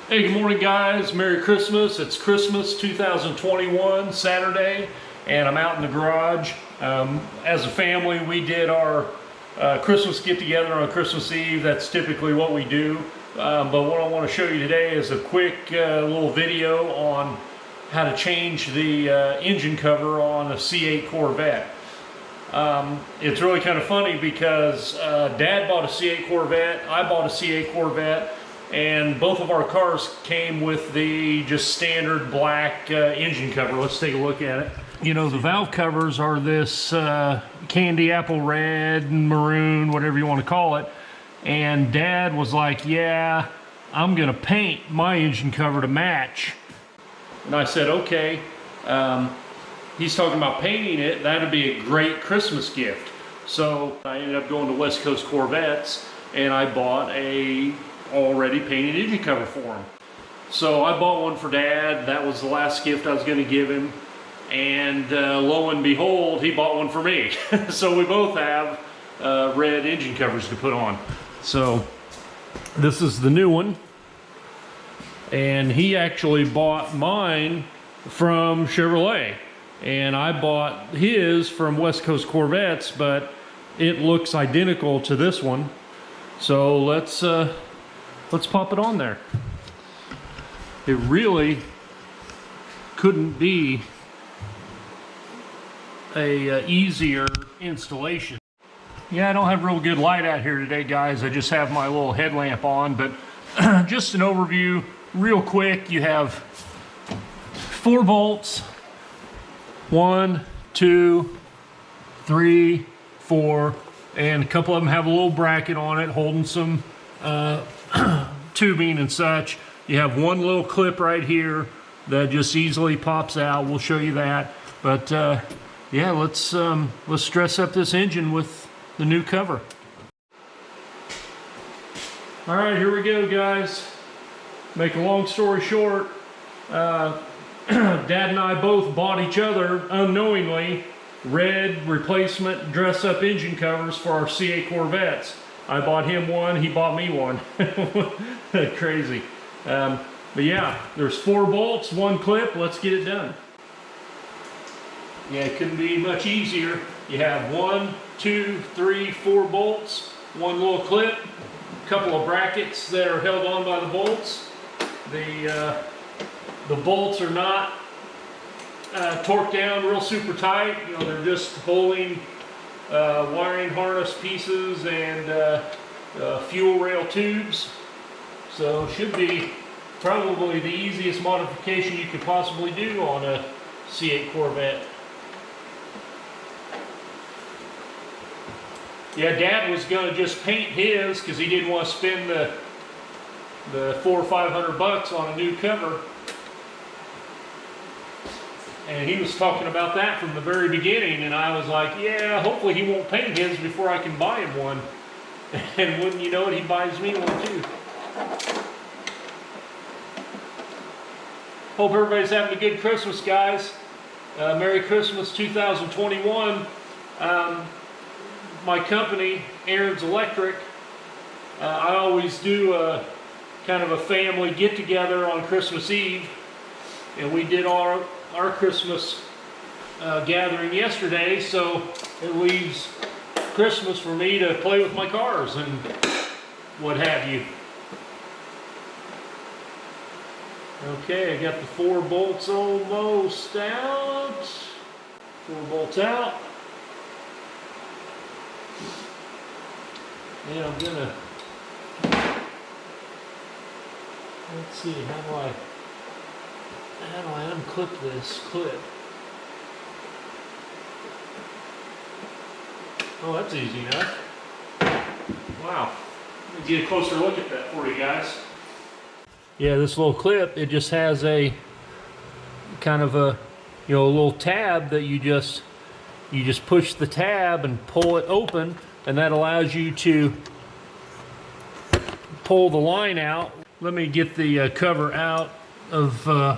Hey, good morning guys. Merry Christmas. It's Christmas 2021, Saturday, and I'm out in the garage. As a family, we did our Christmas get together on Christmas Eve. That's typically what we do. But what I want to show you today is a quick little video on how to change the engine cover on a C8 Corvette. It's really kind of funny because Dad bought a C8 Corvette, I bought a C8 Corvette, and both of our cars came with the just standard black engine cover. Let's take a look at it. You know, the valve covers are this candy apple red, maroon, whatever you want to call it. And Dad was like, yeah, I'm gonna paint my engine cover to match. And I said, okay. He's talking about painting it. That'd be a great Christmas gift. So I ended up going to West Coast Corvettes and I bought a already painted engine cover for him. So I bought one for Dad. That was the last gift I was going to give him, and lo and behold, he bought one for me. So we both have red engine covers to put on. So this is the new one, and he actually bought mine from Chevrolet, and I bought his from West Coast Corvettes, but it looks identical to this one. So let's pop it on there. It really couldn't be a easier installation. Yeah, I don't have real good light out here today, guys. I just have my little headlamp on, but just an overview real quick. You have 4 bolts, 1, 2, 3, 4, and a couple of them have a little bracket on it holding some tubing and such. You have one little clip right here that just easily pops out. We'll show you that. But yeah, let's dress up this engine with the new cover. All right, here we go, guys. Make a long story short, Dad and I both bought each other unknowingly red replacement dress-up engine covers for our C8 Corvettes. I bought him one, he bought me one. Crazy. But yeah, there's 4 bolts, 1 clip. Let's get it done. Yeah, it couldn't be much easier. You have 1, 2, 3, 4 bolts, 1 little clip, a couple of brackets that are held on by the bolts. The bolts are not torqued down real super tight. You know, they're just holding wiring harness pieces and fuel rail tubes. So should be probably the easiest modification you could possibly do on a C8 Corvette. Yeah, Dad was going to just paint his because he didn't want to spend the $400 or $500 on a new cover. And he was talking about that from the very beginning, and I was like, yeah, hopefully he won't paint his before I can buy him one. And wouldn't you know it, he buys me one too. Hope everybody's having a good Christmas, guys. Merry Christmas 2021. My company, Aaron's Electric, I always do a kind of a family get-together on Christmas Eve, and we did our Christmas gathering yesterday, so it leaves Christmas for me to play with my cars and what have you. Okay, I got the 4 bolts almost out. 4 bolts out. And I'm gonna, let's see, how do I unclip this clip? Oh, that's easy enough. Wow. Let me get a closer look at that for you guys. Yeah, this little clip, it just has a kind of a, you know, a little tab that you just push the tab and pull it open, and that allows you to pull the line out. Let me get the cover out of the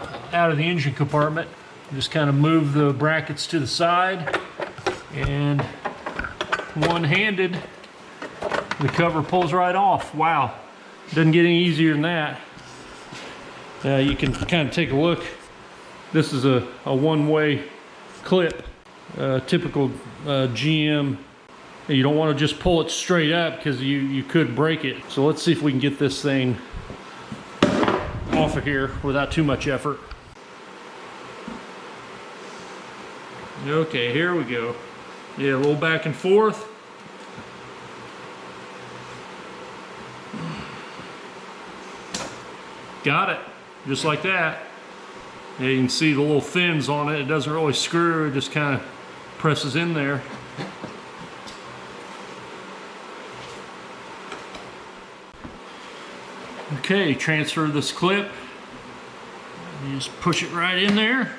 engine compartment. Just kind of move the brackets to the side, and one-handed, the cover pulls right off. Wow, doesn't get any easier than that. You can kind of take a look. This is a one-way clip, typical GM. You don't want to just pull it straight up because you could break it. So let's see if we can get this thing off of here without too much effort. Okay, here we go. Yeah, a little back and forth. Got it, just like that. Yeah, you can see the little fins on it. It doesn't really screw, it just kind of presses in there. Okay, transfer this clip. You just push it right in there,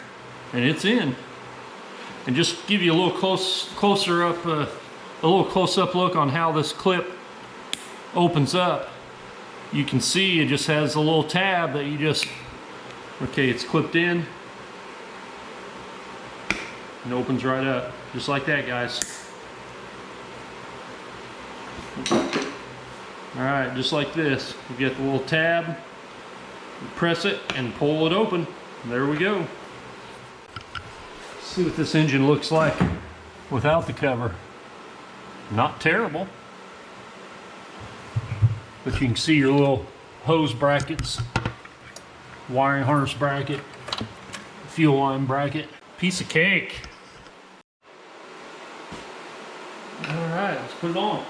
and it's in. And just give you a little close-up look on how this clip opens up. You can see it just has a little tab that you just, okay, it's clipped in and opens right up, just like that, guys. All right, just like this. You get the little tab, you press it and pull it open. There we go. Let's see what this engine looks like without the cover. Not terrible. But you can see your little hose brackets, wiring harness bracket, fuel line bracket. Piece of cake. All right, let's put it on.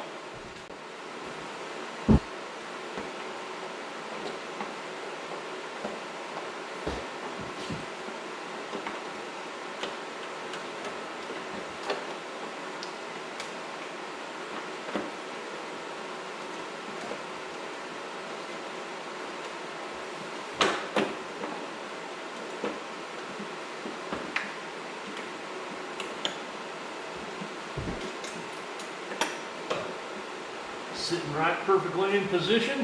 Sitting right perfectly in position.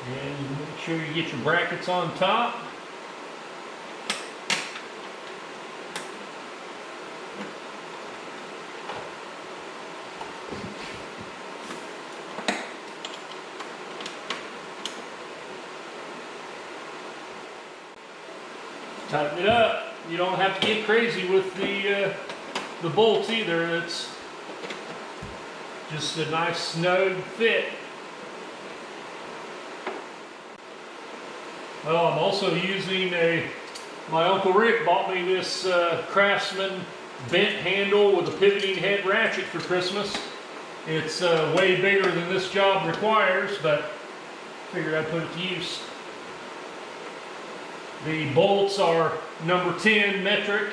And make sure you get your brackets on top. Tighten it up. You don't have to get crazy with the bolts either. It's just a nice snug fit. Well, I'm also using my Uncle Rick bought me this Craftsman bent handle with a pivoting head ratchet for Christmas. It's way bigger than this job requires, but figured I'd put it to use. The bolts are number 10 metric.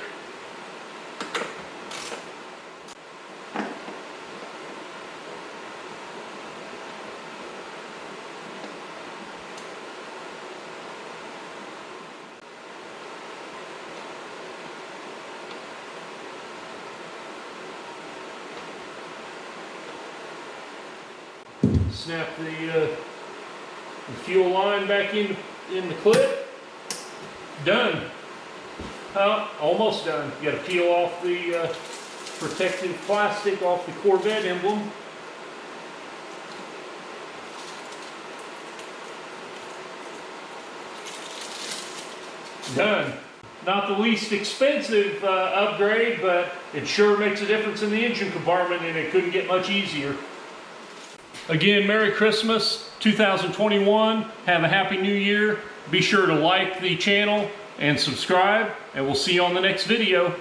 Snap the fuel line back in the clip. Done. Almost done. You got to peel off the protective plastic off the Corvette emblem. Done. Not the least expensive upgrade, but it sure makes a difference in the engine compartment, and it couldn't get much easier. Again, Merry Christmas 2021. Have a Happy New Year. Be sure to like the channel and subscribe, and we'll see you on the next video.